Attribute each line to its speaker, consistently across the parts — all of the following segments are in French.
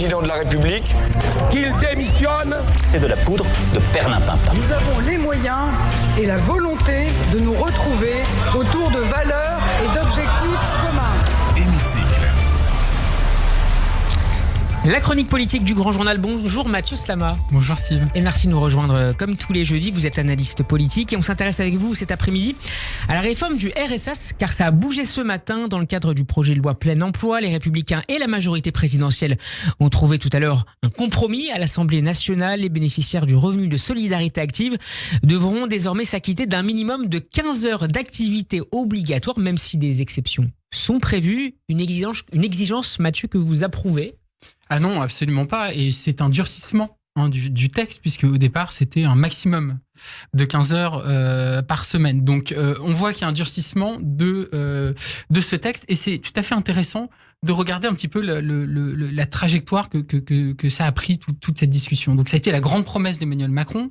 Speaker 1: président de la République qu'il démissionne.
Speaker 2: C'est de la poudre de perlimpinpin.
Speaker 3: Nous avons les moyens et la volonté de nous retrouver autour de valeurs et d'objectifs communs.
Speaker 4: La chronique politique du Grand Journal. Bonjour Mathieu Slama.
Speaker 5: Bonjour Steve.
Speaker 4: Et merci de nous rejoindre comme tous les jeudis. Vous êtes analyste politique et on s'intéresse avec vous cet après-midi à la réforme du RSA, car ça a bougé ce matin dans le cadre du projet de loi plein emploi. Les Républicains et la majorité présidentielle ont trouvé tout à l'heure un compromis à l'Assemblée nationale. Les bénéficiaires du revenu de solidarité active devront désormais s'acquitter d'un minimum de 15 heures d'activité obligatoire, même si des exceptions sont prévues. Une exigence, Mathieu, que vous approuvez?
Speaker 5: Ah non, absolument pas. Et c'est un durcissement du texte, puisque au départ, c'était un maximum de 15 heures par semaine. Donc, on voit qu'il y a un durcissement de ce texte. Et c'est tout à fait intéressant de regarder un petit peu la trajectoire que ça a pris toute cette discussion. Donc, ça a été la grande promesse d'Emmanuel Macron,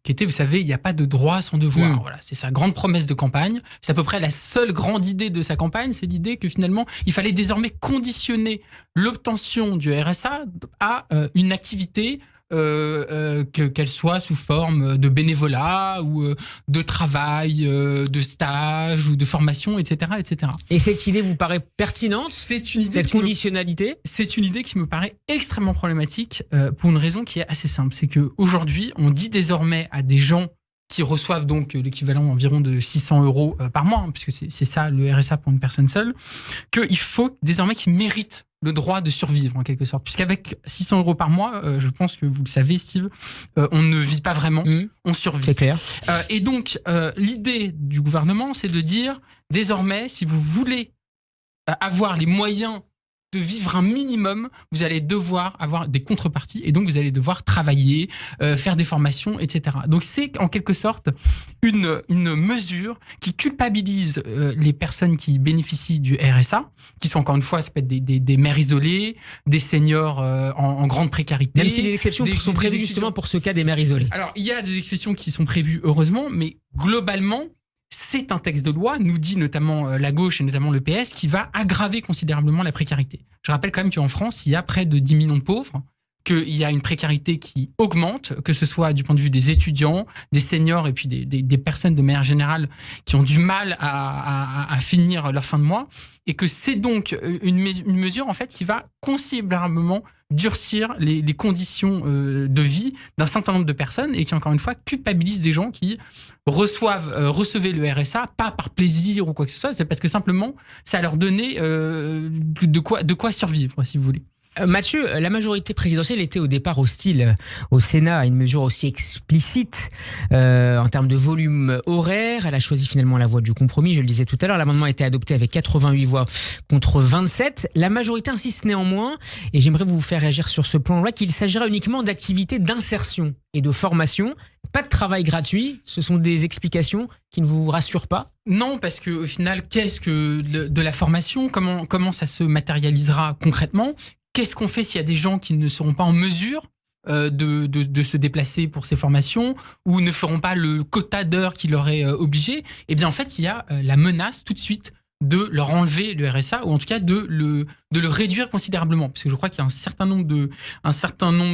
Speaker 5: qui était, vous savez, il n'y a pas de droit sans devoir. Voilà, c'est sa grande promesse de campagne. C'est à peu près la seule grande idée de sa campagne, c'est l'idée que finalement, il fallait désormais conditionner l'obtention du RSA à une activité qu'elle soit sous forme de bénévolat ou de travail, de stage ou de formation, etc., etc.
Speaker 4: Et cette idée vous paraît pertinente?
Speaker 5: C'est une idée
Speaker 4: cette conditionnalité?
Speaker 5: C'est une idée qui me paraît extrêmement problématique pour une raison qui est assez simple. C'est qu'aujourd'hui, on dit désormais à des gens qui reçoivent donc l'équivalent environ de 600 euros par mois, puisque c'est ça le RSA pour une personne seule, qu'il faut désormais qu'ils méritent le droit de survivre en quelque sorte. Puisqu'avec 600 euros par mois, je pense que vous le savez Steve, on ne vit pas vraiment, on survit.
Speaker 4: C'est clair.
Speaker 5: Et donc l'idée du gouvernement, c'est de dire désormais, si vous voulez avoir les moyens de vivre un minimum, vous allez devoir avoir des contreparties et donc vous allez devoir travailler, faire des formations, etc. Donc c'est en quelque sorte une mesure qui culpabilise les personnes qui bénéficient du RSA, qui sont encore une fois, ça peut être des mères isolées, des seniors en grande précarité.
Speaker 4: Même si les exceptions sont prévues justement pour ce cas des mères isolées.
Speaker 5: Alors il y a des exceptions qui sont prévues heureusement, mais globalement, c'est un texte de loi, nous dit notamment la gauche et notamment le PS, qui va aggraver considérablement la précarité. Je rappelle quand même qu'en France, il y a près de 10 millions de pauvres, qu'il y a une précarité qui augmente, que ce soit du point de vue des étudiants, des seniors et puis des personnes de manière générale qui ont du mal à finir leur fin de mois, et que c'est donc une mesure en fait qui va considérablement durcir les conditions de vie d'un certain nombre de personnes et qui, encore une fois, culpabilise des gens qui recevaient le RSA, pas par plaisir ou quoi que ce soit, c'est parce que simplement, ça leur donnait de quoi survivre, si vous voulez.
Speaker 4: Mathieu, la majorité présidentielle était au départ hostile au Sénat à une mesure aussi explicite en termes de volume horaire. Elle a choisi finalement la voie du compromis, je le disais tout à l'heure. L'amendement a été adopté avec 88 voix contre 27. La majorité insiste néanmoins, et j'aimerais vous faire réagir sur ce plan-là, qu'il s'agira uniquement d'activités d'insertion et de formation. Pas de travail gratuit, ce sont des explications qui ne vous rassurent pas?
Speaker 5: Non, parce qu'au final, qu'est-ce que de la formation? Comment ça se matérialisera concrètement? Qu'est-ce qu'on fait s'il y a des gens qui ne seront pas en mesure de se déplacer pour ces formations ou ne feront pas le quota d'heures qui leur est obligé? Eh bien, en fait, il y a la menace tout de suite de leur enlever le RSA ou en tout cas de le réduire considérablement. Parce que je crois qu'il y a un certain nombre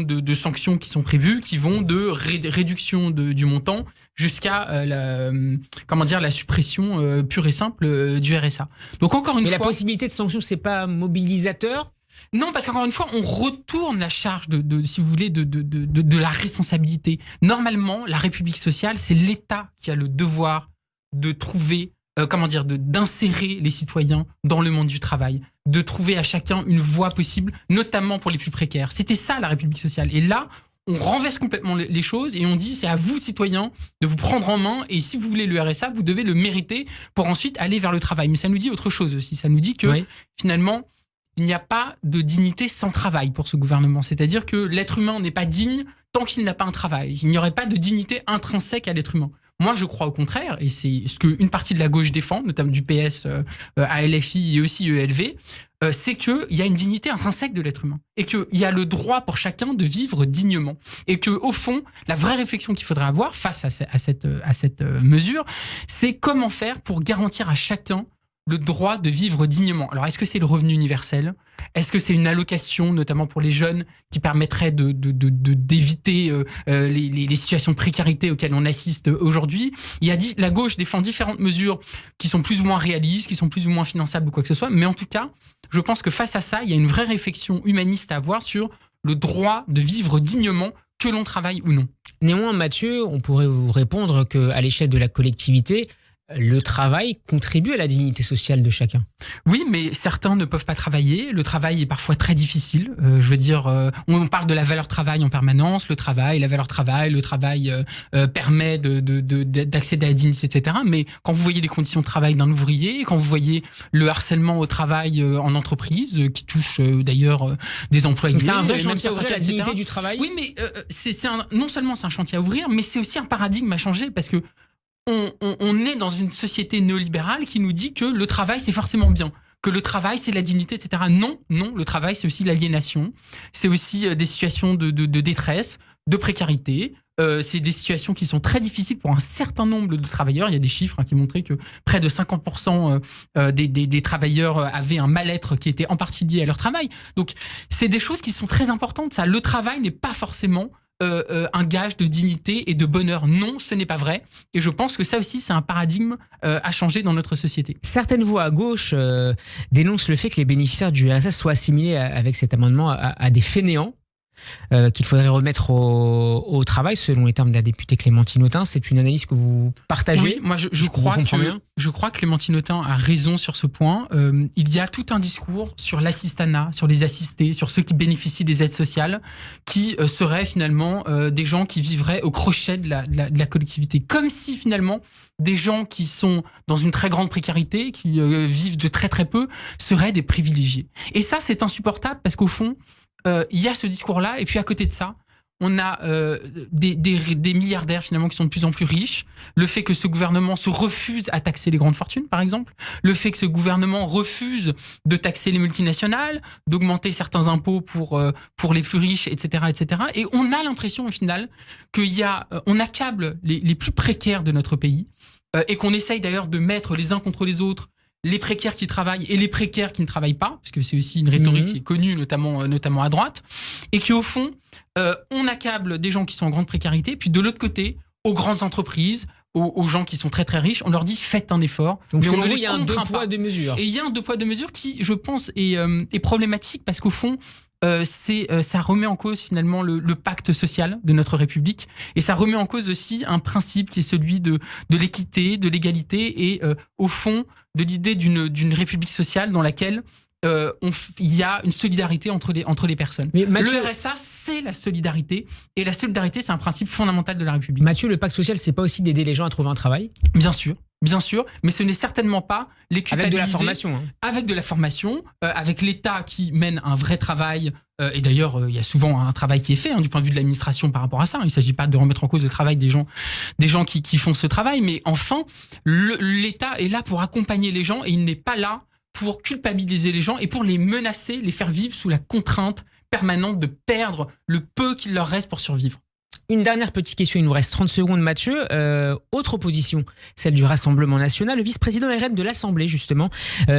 Speaker 5: de sanctions qui sont prévues qui vont de réduction du montant jusqu'à la suppression pure et simple du RSA. Donc encore une fois...
Speaker 4: Mais la possibilité de sanction, c'est pas mobilisateur?
Speaker 5: Non, parce qu'encore une fois, on retourne la charge si vous voulez, de la responsabilité. Normalement, la République sociale, c'est l'État qui a le devoir de trouver, d'insérer les citoyens dans le monde du travail, de trouver à chacun une voie possible, notamment pour les plus précaires. C'était ça, la République sociale. Et là, on renverse complètement les choses et on dit c'est à vous, citoyens, de vous prendre en main et si vous voulez le RSA, vous devez le mériter pour ensuite aller vers le travail. Mais ça nous dit autre chose aussi. Ça nous dit que finalement... il n'y a pas de dignité sans travail pour ce gouvernement. C'est-à-dire que l'être humain n'est pas digne tant qu'il n'a pas un travail. Il n'y aurait pas de dignité intrinsèque à l'être humain. Moi, je crois au contraire, et c'est ce qu'une partie de la gauche défend, notamment du PS à LFI et aussi ELV, c'est qu'il y a une dignité intrinsèque de l'être humain et qu'il y a le droit pour chacun de vivre dignement. Et qu'au fond, la vraie réflexion qu'il faudrait avoir face à cette mesure, c'est comment faire pour garantir à chacun le droit de vivre dignement. Alors, est-ce que c'est le revenu universel ? Est-ce que c'est une allocation, notamment pour les jeunes, qui permettrait d'éviter les situations de précarité auxquelles on assiste aujourd'hui ? La gauche défend différentes mesures qui sont plus ou moins réalistes, qui sont plus ou moins finançables ou quoi que ce soit. Mais en tout cas, je pense que face à ça, il y a une vraie réflexion humaniste à avoir sur le droit de vivre dignement, que l'on travaille ou non.
Speaker 4: Néanmoins, Mathieu, on pourrait vous répondre qu'à l'échelle de la collectivité, le travail contribue à la dignité sociale de chacun.
Speaker 5: Oui, mais certains ne peuvent pas travailler. Le travail est parfois très difficile. On parle de la valeur travail en permanence. La valeur travail, le travail permet d'accéder à la dignité, etc. Mais quand vous voyez les conditions de travail d'un ouvrier, quand vous voyez le harcèlement au travail en entreprise, qui touche d'ailleurs des employés...
Speaker 4: Donc c'est un vrai chantier à ouvrir, la dignité du travail.
Speaker 5: Oui, mais non seulement c'est un chantier à ouvrir, mais c'est aussi un paradigme à changer, parce que on est dans une société néolibérale qui nous dit que le travail, c'est forcément bien, que le travail, c'est la dignité, etc. Non, le travail, c'est aussi l'aliénation, c'est aussi des situations de détresse, de précarité. C'est des situations qui sont très difficiles pour un certain nombre de travailleurs. Il y a des chiffres qui montraient que près de 50% des travailleurs avaient un mal-être qui était en partie lié à leur travail. Donc, c'est des choses qui sont très importantes. Ça. Le travail n'est pas forcément... un gage de dignité et de bonheur. Non, ce n'est pas vrai. Et je pense que ça aussi, c'est un paradigme à changer dans notre société.
Speaker 4: Certaines voix à gauche dénoncent le fait que les bénéficiaires du RSA soient assimilés avec cet amendement à des fainéants. Qu'il faudrait remettre au travail, selon les termes de la députée Clémentine Autain. C'est une analyse que vous partagez.
Speaker 5: Oui, moi je crois que Clémentine Autain a raison sur ce point. Il y a tout un discours sur l'assistanat, sur les assistés, sur ceux qui bénéficient des aides sociales, qui seraient finalement des gens qui vivraient au crochet de la collectivité. Comme si finalement des gens qui sont dans une très grande précarité, qui vivent de très très peu, seraient des privilégiés. Et ça, c'est insupportable, parce qu'au fond, il y a ce discours-là, et puis à côté de ça, on a des milliardaires finalement qui sont de plus en plus riches. Le fait que ce gouvernement se refuse à taxer les grandes fortunes, par exemple. Le fait que ce gouvernement refuse de taxer les multinationales, d'augmenter certains impôts pour les plus riches, etc., etc. Et on a l'impression au final on accable les plus précaires de notre pays, et qu'on essaye d'ailleurs de mettre les uns contre les autres les précaires qui travaillent et les précaires qui ne travaillent pas, parce que c'est aussi une rhétorique qui est connue, notamment à droite, et qui au fond, on accable des gens qui sont en grande précarité, puis de l'autre côté, aux grandes entreprises, aux gens qui sont très très riches, on leur dit faites un effort.
Speaker 4: Donc
Speaker 5: mais
Speaker 4: il y a un deux poids, deux mesures.
Speaker 5: Et il y a un deux poids, deux mesures qui, je pense, est problématique, parce qu'au fond, ça remet en cause finalement le pacte social de notre République, et ça remet en cause aussi un principe qui est celui de l'équité, de l'égalité, et au fond de l'idée d'une République sociale dans laquelle il y a une solidarité entre les personnes.
Speaker 4: Mais Mathieu,
Speaker 5: le RSA, c'est la solidarité, et la solidarité, c'est un principe fondamental de la République.
Speaker 4: Mathieu, le pacte social, c'est pas aussi d'aider les gens à trouver un travail ?
Speaker 5: Bien sûr, mais ce n'est certainement pas les culpabiliser.
Speaker 4: Avec de la formation.
Speaker 5: Avec de la formation, avec l'État qui mène un vrai travail. Et d'ailleurs, il y a souvent un travail qui est fait du point de vue de l'administration par rapport à ça. Il ne s'agit pas de remettre en cause le travail des gens qui font ce travail. Mais enfin, l'État est là pour accompagner les gens, et il n'est pas là pour culpabiliser les gens et pour les menacer, les faire vivre sous la contrainte permanente de perdre le peu qu'il leur reste pour survivre.
Speaker 4: Une dernière petite question, il nous reste 30 secondes, Mathieu. Autre opposition, celle du Rassemblement national. Le vice-président RN de l'Assemblée, justement,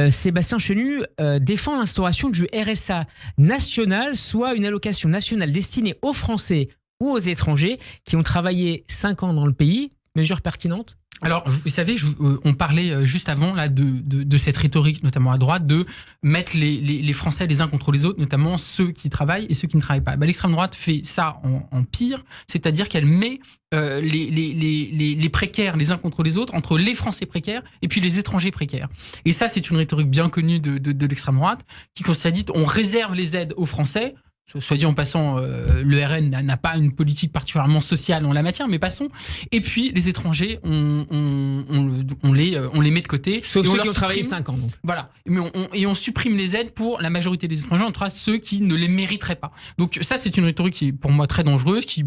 Speaker 4: Sébastien Chenu, défend l'instauration du RSA national, soit une allocation nationale destinée aux Français ou aux étrangers qui ont travaillé 5 ans dans le pays. Mesure pertinente ?
Speaker 5: Alors, vous savez, on parlait juste avant là de cette rhétorique, notamment à droite, de mettre les Français les uns contre les autres, notamment ceux qui travaillent et ceux qui ne travaillent pas. L'extrême droite fait ça en pire, c'est-à-dire qu'elle met les précaires les uns contre les autres, entre les Français précaires et puis les étrangers précaires. Et ça, c'est une rhétorique bien connue de l'extrême droite, qui consiste à dire on réserve les aides aux Français. Soit dit en passant, le RN n'a pas une politique particulièrement sociale en la matière, mais passons. Et puis, les étrangers, on les met de côté.
Speaker 4: Sauf ceux qui ont
Speaker 5: supprime,
Speaker 4: travaillé 5 ans. Donc.
Speaker 5: Voilà. Mais on supprime les aides pour la majorité des étrangers, entre ceux qui ne les mériteraient pas. Donc ça, c'est une rhétorique qui est pour moi très dangereuse, qui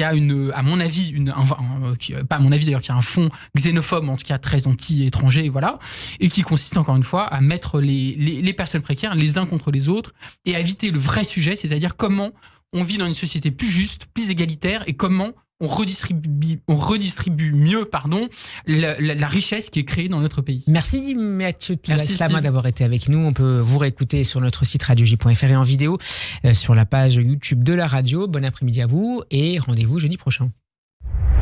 Speaker 5: a à mon avis, pas à mon avis d'ailleurs, qui a un fond xénophobe, en tout cas très anti-étranger, voilà, et qui consiste encore une fois à mettre les personnes précaires les uns contre les autres et à éviter le vrai sujet, c'est-à-dire comment on vit dans une société plus juste, plus égalitaire, et comment on redistribue mieux la richesse qui est créée dans notre pays.
Speaker 4: Merci Mathieu Tilaslama
Speaker 5: Steve.
Speaker 4: d'avoir été avec nous. On peut vous réécouter sur notre site radioj.fr et en vidéo sur la page YouTube de la radio. Bon après-midi à vous et rendez-vous jeudi prochain.